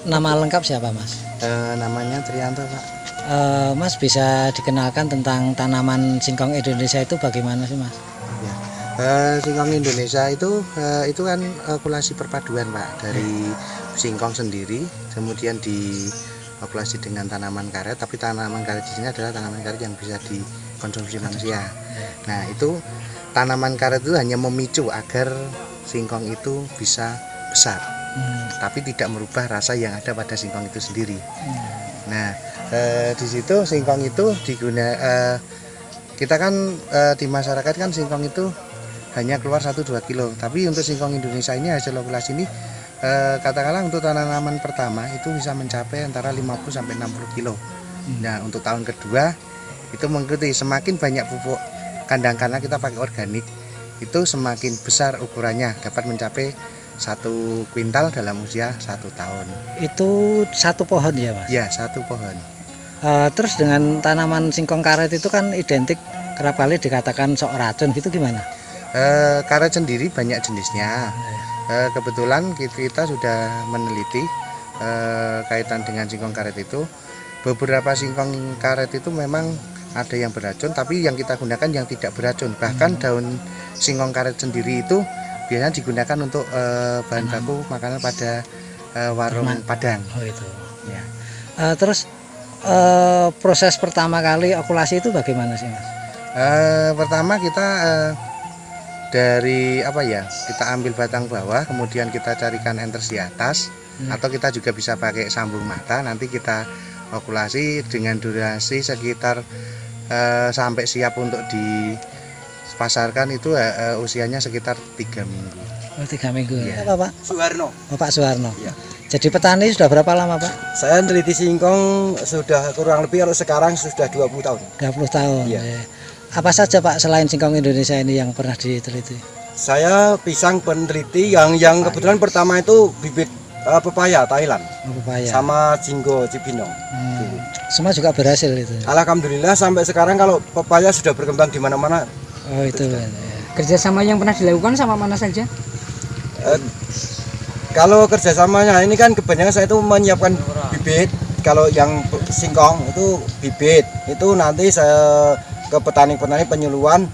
nama lengkap siapa Mas? Namanya Trianto Pak. Mas bisa dikenalkan tentang tanaman singkong Indonesia itu bagaimana sih Mas? Ya. Singkong Indonesia itu kan okulasi perpaduan Pak dari singkong sendiri, kemudian diokulasi dengan tanaman karet. Tapi tanaman karet di sini adalah tanaman karet yang bisa dikonsumsi manusia. Nah itu tanaman karet itu hanya memicu agar singkong itu bisa besar, tapi tidak merubah rasa yang ada pada singkong itu sendiri. Nah di situ singkong itu kita kan di masyarakat kan singkong itu hanya keluar 1-2 kilo, tapi untuk singkong Indonesia ini hasil okulasi ini katakanlah untuk tanaman pertama itu bisa mencapai antara 50-60 kilo. Nah untuk tahun kedua itu mengikuti, semakin banyak pupuk kandang karena kita pakai organik itu semakin besar ukurannya, dapat mencapai 1 kuintal dalam usia 1 tahun. Itu satu pohon ya Mas? Ya, 1 pohon. Terus dengan tanaman singkong karet itu kan identik kerap kali dikatakan sok racun, gitu gimana? Karet sendiri banyak jenisnya. Kebetulan kita sudah meneliti kaitan dengan singkong karet itu. Beberapa singkong karet itu memang ada yang beracun, tapi yang kita gunakan yang tidak beracun. Bahkan daun singkong karet sendiri itu biasanya digunakan untuk bahan baku makanan pada warung Padang. Oh itu. Ya. Terus proses pertama kali okulasi itu bagaimana sih Mas? Pertama kita dari kita ambil batang bawah, kemudian kita carikan enters di atas, atau kita juga bisa pakai sambung mata. Nanti kita okulasi dengan durasi sekitar sampai siap untuk dipasarkan itu usianya sekitar 3 minggu. Oh 3 minggu ya. Apa Pak? Suwarno. Pak Suwarno Ya. Jadi petani sudah berapa lama Pak? Saya meneliti singkong sudah kurang lebih, kalau sekarang sudah 20 tahun. 20 tahun Ya. ya. Apa saja Pak selain singkong Indonesia ini yang pernah diteliti? Saya pisang peneliti yang kebetulan pertama itu bibit pepaya Thailand, Pepaya. sama jinggo Cibinong. Semua juga berhasil itu. Alhamdulillah sampai sekarang kalau pepaya sudah berkembang di mana-mana. Oh itu. Kerjasama yang pernah dilakukan sama mana saja? Kalau kerjasamanya ini kan kebanyakan saya itu menyiapkan bibit. Kalau yang singkong itu bibit, itu nanti saya ke petani-petani penyuluhan,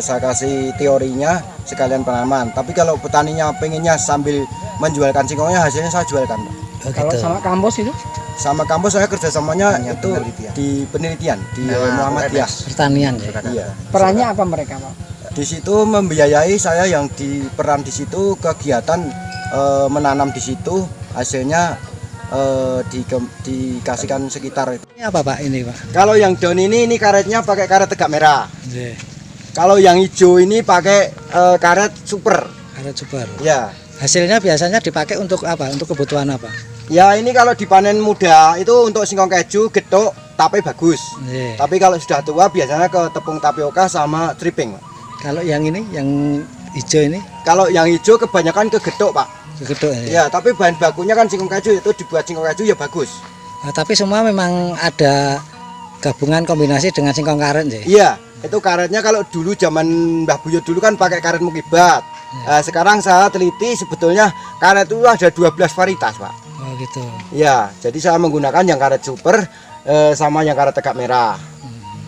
saya kasih teorinya sekalian penanaman. Tapi kalau petaninya pengennya sambil menjualkan singkongnya, hasilnya saya jualkan. Oh, Kalau gitu. sama kampus itu? Sama kampus saya kerjasamanya Hanya itu penelitian. di penelitian di Muhammadiyah. Pertanian ya. Iya. Perannya apa mereka Pak? Di situ membiayai saya yang di peran di situ kegiatan menanam di situ, hasilnya dikasihkan sekitar itu. Ini apa Pak ini Pak? Kalau yang daun ini karetnya pakai karet tegak merah. Yeah. Kalau yang hijau ini pakai karet super. Karet super. Ya. Hasilnya biasanya dipakai untuk apa? Untuk kebutuhan apa? Ya ini kalau dipanen muda itu untuk singkong keju, getuk, tape bagus. Yeah. Tapi kalau sudah tua biasanya ke tepung tapioka sama tripping. Kalau yang ini, yang hijau ini, Kalau yang hijau kebanyakan ke getuk Pak. geduk ya. Ya, tapi bahan bakunya kan singkong keju, itu dibuat singkong keju ya bagus. Tapi semua memang ada gabungan kombinasi dengan singkong karet ya. Iya, itu karetnya kalau dulu zaman Mbah Buyo dulu kan pakai karet mukibat. Sekarang saya teliti sebetulnya karet itu ada 12 varietas Pak. Oh gitu. Ya, jadi saya menggunakan yang karet super sama yang karet tegak merah.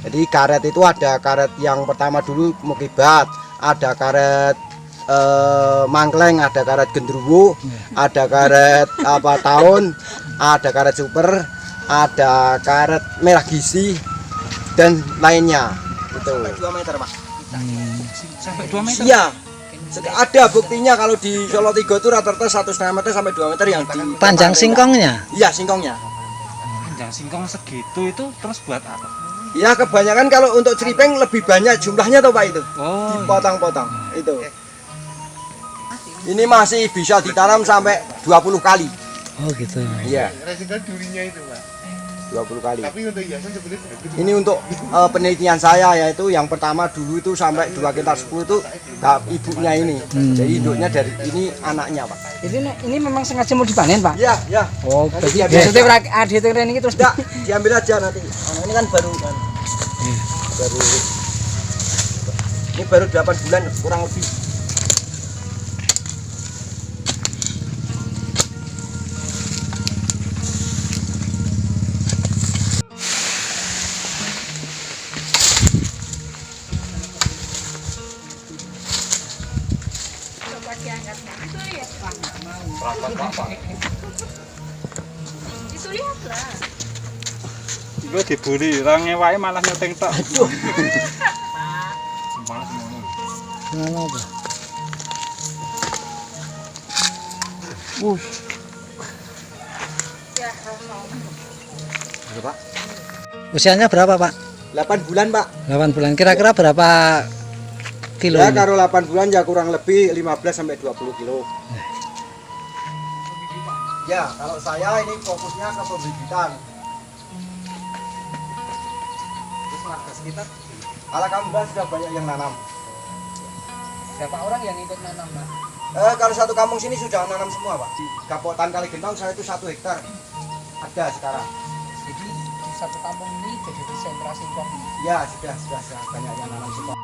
Jadi karet itu ada karet yang pertama dulu mukibat, ada karet mangkleng, ada karet gendruwo, ada karet tahun, ada karet super, ada karet merah gizi dan lainnya. Itu. Sampai 2 meter, Pak. Sampai 2 meter? Iya. Ada buktinya kalau di Solo Tigo itu rata-rata 1,5 meter sampai 2 meter yang di Panjang singkongnya? Iya, singkongnya. Panjang singkong segitu itu terus buat apa? Ya kebanyakan kalau untuk ceripeng lebih banyak jumlahnya tuh Pak itu. Oh, Dipotong-potong itu. Ini masih bisa ditanam sampai 20 kali. Oh gitu. Iya, Residual durinya itu Pak. 20 kali. Tapi untuk hiasan sebenarnya Ini untuk penelitian saya, yaitu yang pertama dulu itu sampai 2 kintal 10 itu ibunya ini. Jadi induknya dari ini anaknya Pak. Ini memang sengaja mau dipanen Pak? Iya, ya. Oh, Nanti berarti diambil maksudnya aja. ada tren ini terus Enggak, diambil aja nanti. Ini kan baru kan. Baru. Ini baru 8 bulan kurang lebih. Gue dibully, orangnya wae malah nyeteng tok. Ngono apa? Pak. Usianya berapa, Pak? 8 bulan, Pak. 8 bulan. Kira-kira berapa kilo Ya ini? karo 8 bulan ya kurang lebih 15 sampai 20 kilo. Ya, kalau saya ini fokusnya ke pembibitan. Terus warga sekitar, kalau kamu sudah banyak yang nanam. Berapa orang yang ikut nanam, Pak? Kalau satu kampung sini sudah nanam semua, Pak. Di Kapotan Kali Gentong saya itu 1 hektar. Ada sekarang. Jadi di satu kampung ini jadi sentra singkong. Ya, sudah banyak yang nanam singkong.